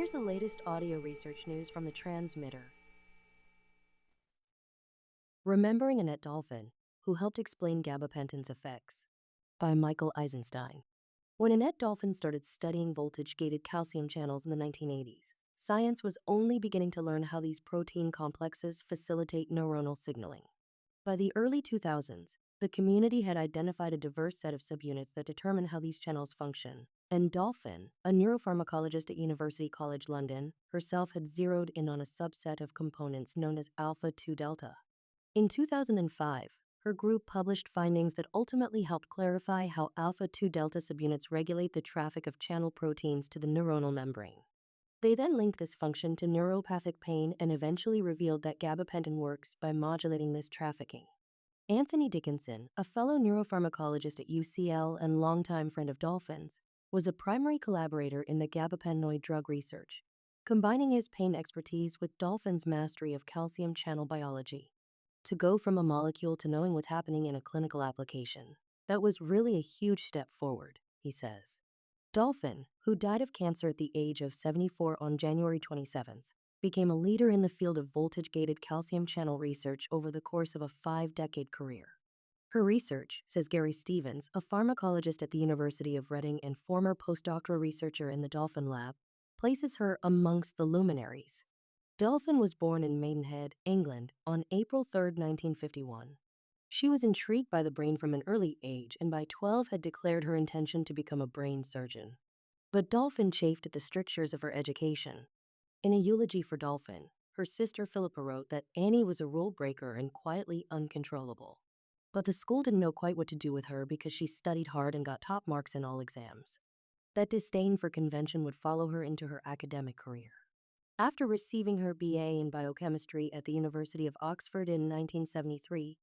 Here's the latest audio research news from the transmitter. Remembering Annette Dolphin, who helped explain gabapentin's effects, by Michael Eisenstein. When Annette Dolphin started studying voltage-gated calcium channels in the 1980s, science was only beginning to learn how these protein complexes facilitate neuronal signaling. By the early 2000s, the community had identified a diverse set of subunits that determine how these channels function, and Dolphin, a neuropharmacologist at University College London, herself had zeroed in on a subset of components known as alpha-2 delta. In 2005, her group published findings that ultimately helped clarify how alpha-2 delta subunits regulate the traffic of channel proteins to the neuronal membrane. They then linked this function to neuropathic pain and eventually revealed that gabapentin works by modulating this trafficking. Anthony Dickinson, a fellow neuropharmacologist at UCL and longtime friend of Dolphin's, was a primary collaborator in the gabapentinoid drug research, combining his pain expertise with Dolphin's mastery of calcium channel biology. To go from a molecule to knowing what's happening in a clinical application, that was really a huge step forward, he says. Dolphin, who died of cancer at the age of 74 on January 27th, became a leader in the field of voltage-gated calcium channel research over the course of a 5-decade career. Her research, says Gary Stevens, a pharmacologist at the University of Reading and former postdoctoral researcher in the Dolphin lab, places her amongst the luminaries. Dolphin was born in Maidenhead, England, on April 3, 1951. She was intrigued by the brain from an early age and by 12 had declared her intention to become a brain surgeon. But Dolphin chafed at the strictures of her education. In a eulogy for Dolphin, her sister Philippa wrote that Annie was a rule breaker and quietly uncontrollable. But the school didn't know quite what to do with her because she studied hard and got top marks in all exams. That disdain for convention would follow her into her academic career. After receiving her BA in biochemistry at the University of Oxford in 1973,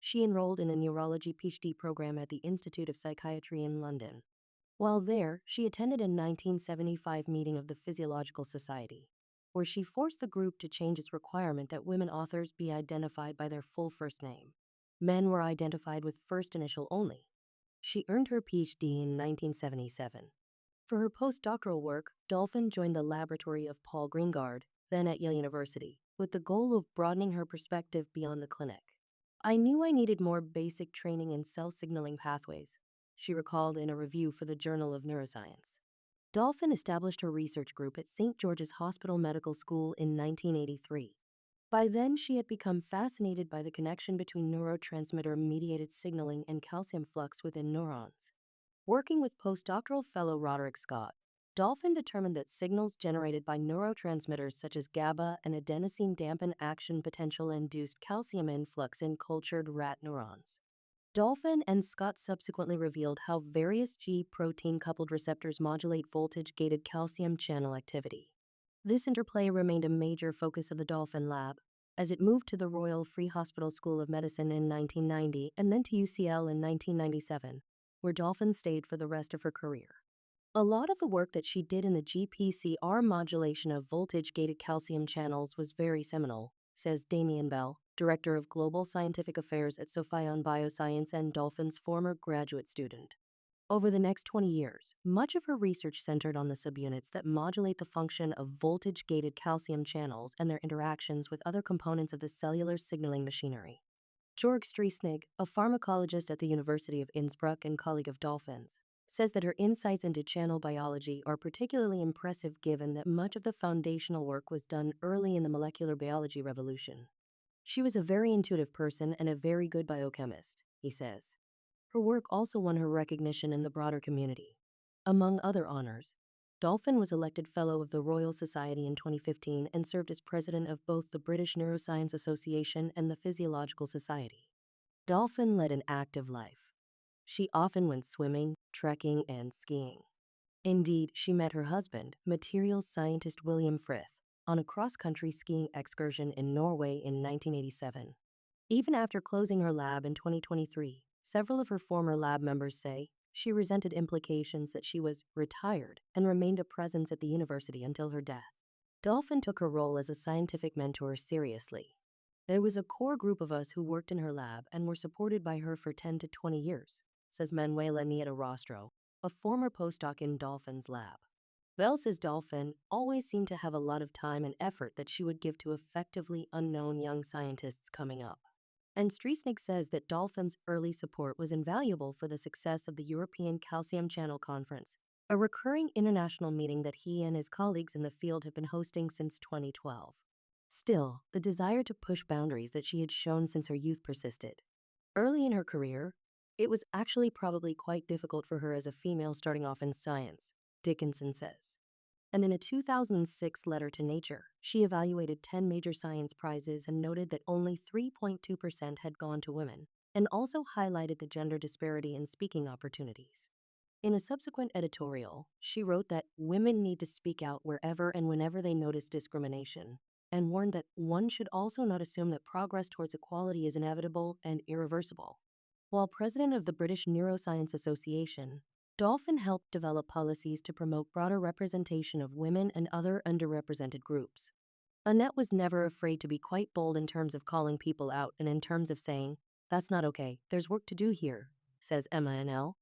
she enrolled in a neurology PhD program at the Institute of Psychiatry in London. While there, she attended a 1975 meeting of the Physiological Society, where she forced the group to change its requirement that women authors be identified by their full first name. Men were identified with first initial only. She earned her PhD in 1977. For her postdoctoral work, Dolphin joined the laboratory of Paul Greengard, then at Yale University, with the goal of broadening her perspective beyond the clinic. "I knew I needed more basic training in cell signaling pathways," she recalled in a review for the Journal of Neuroscience. Dolphin established her research group at St. George's Hospital Medical School in 1983. By then, she had become fascinated by the connection between neurotransmitter-mediated signaling and calcium flux within neurons. Working with postdoctoral fellow Roderick Scott, Dolphin determined that signals generated by neurotransmitters such as GABA and adenosine dampen action potential-induced calcium influx in cultured rat neurons. Dolphin and Scott subsequently revealed how various G protein-coupled receptors modulate voltage-gated calcium channel activity. This interplay remained a major focus of the Dolphin lab, as it moved to the Royal Free Hospital School of Medicine in 1990 and then to UCL in 1997, where Dolphin stayed for the rest of her career. A lot of the work that she did in the GPCR modulation of voltage-gated calcium channels was very seminal, says Damien Bell, Director of Global Scientific Affairs at Sophion Bioscience and Dolphin's former graduate student. Over the next 20 years, much of her research centered on the subunits that modulate the function of voltage-gated calcium channels and their interactions with other components of the cellular signaling machinery. Jörg Striesnig, a pharmacologist at the University of Innsbruck and colleague of Dolphin's, says that her insights into channel biology are particularly impressive given that much of the foundational work was done early in the molecular biology revolution. "She was a very intuitive person and a very good biochemist," he says. Her work also won her recognition in the broader community. Among other honors, Dolphin was elected Fellow of the Royal Society in 2015 and served as president of both the British Neuroscience Association and the Physiological Society. Dolphin led an active life. She often went swimming, trekking, and skiing. Indeed, she met her husband, materials scientist William Frith, on a cross-country skiing excursion in Norway in 1987. Even after closing her lab in 2023, several of her former lab members say she resented implications that she was retired and remained a presence at the university until her death. Dolphin took her role as a scientific mentor seriously. "There was a core group of us who worked in her lab and were supported by her for 10 to 20 years, says Manuela Nieto Rostro, a former postdoc in Dolphin's lab. Bell says Dolphin always seemed to have a lot of time and effort that she would give to effectively unknown young scientists coming up. And Streisnig says that Dolphin's early support was invaluable for the success of the European Calcium Channel Conference, a recurring international meeting that he and his colleagues in the field have been hosting since 2012. Still, the desire to push boundaries that she had shown since her youth persisted. Early in her career, it was actually probably quite difficult for her as a female starting off in science, Dickinson says. And in a 2006 letter to Nature, she evaluated 10 major science prizes and noted that only 3.2% had gone to women, and also highlighted the gender disparity in speaking opportunities. In a subsequent editorial, she wrote that women need to speak out wherever and whenever they notice discrimination, and warned that one should also not assume that progress towards equality is inevitable and irreversible. While president of the British Neuroscience Association, Dolphin helped develop policies to promote broader representation of women and other underrepresented groups. Annette was never afraid to be quite bold in terms of calling people out and in terms of saying, "That's not okay, there's work to do here," says Emma Annell,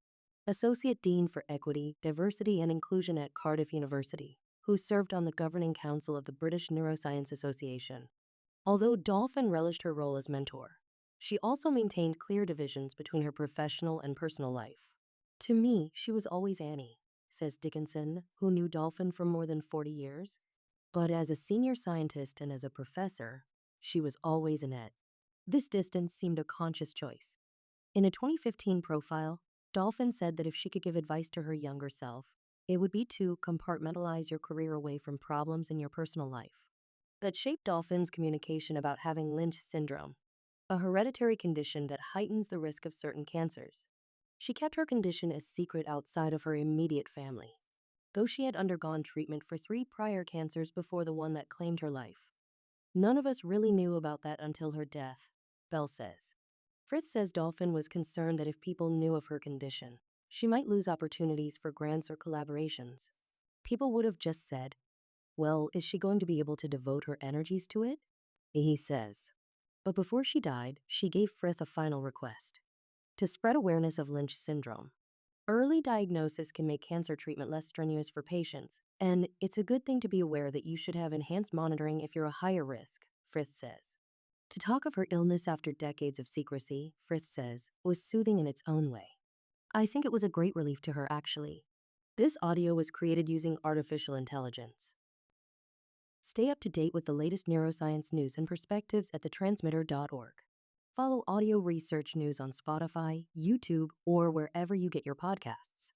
Associate Dean for Equity, Diversity and Inclusion at Cardiff University, who served on the governing council of the British Neuroscience Association. Although Dolphin relished her role as mentor, she also maintained clear divisions between her professional and personal life. "To me, she was always Annie," says Dickinson, who knew Dolphin for more than 40 years. "But as a senior scientist and as a professor, she was always Annette." This distance seemed a conscious choice. In a 2015 profile, Dolphin said that if she could give advice to her younger self, it would be to compartmentalize your career away from problems in your personal life. That shaped Dolphin's communication about having Lynch syndrome, a hereditary condition that heightens the risk of certain cancers. She kept her condition a secret outside of her immediate family, though she had undergone treatment for 3 prior cancers before the one that claimed her life. "None of us really knew about that until her death," Bell says. Fritz says Dolphin was concerned that if people knew of her condition, she might lose opportunities for grants or collaborations. People would have just said, "Well, is she going to be able to devote her energies to it?" He says. But before she died, she gave Frith a final request: to spread awareness of Lynch syndrome. Early diagnosis can make cancer treatment less strenuous for patients, and it's a good thing to be aware that you should have enhanced monitoring if you're a higher risk, Frith says. To talk of her illness after decades of secrecy, Frith says, was soothing in its own way. "I think it was a great relief to her, actually." This audio was created using artificial intelligence. Stay up to date with the latest neuroscience news and perspectives at thetransmitter.org. Follow audio research news on Spotify, YouTube, or wherever you get your podcasts.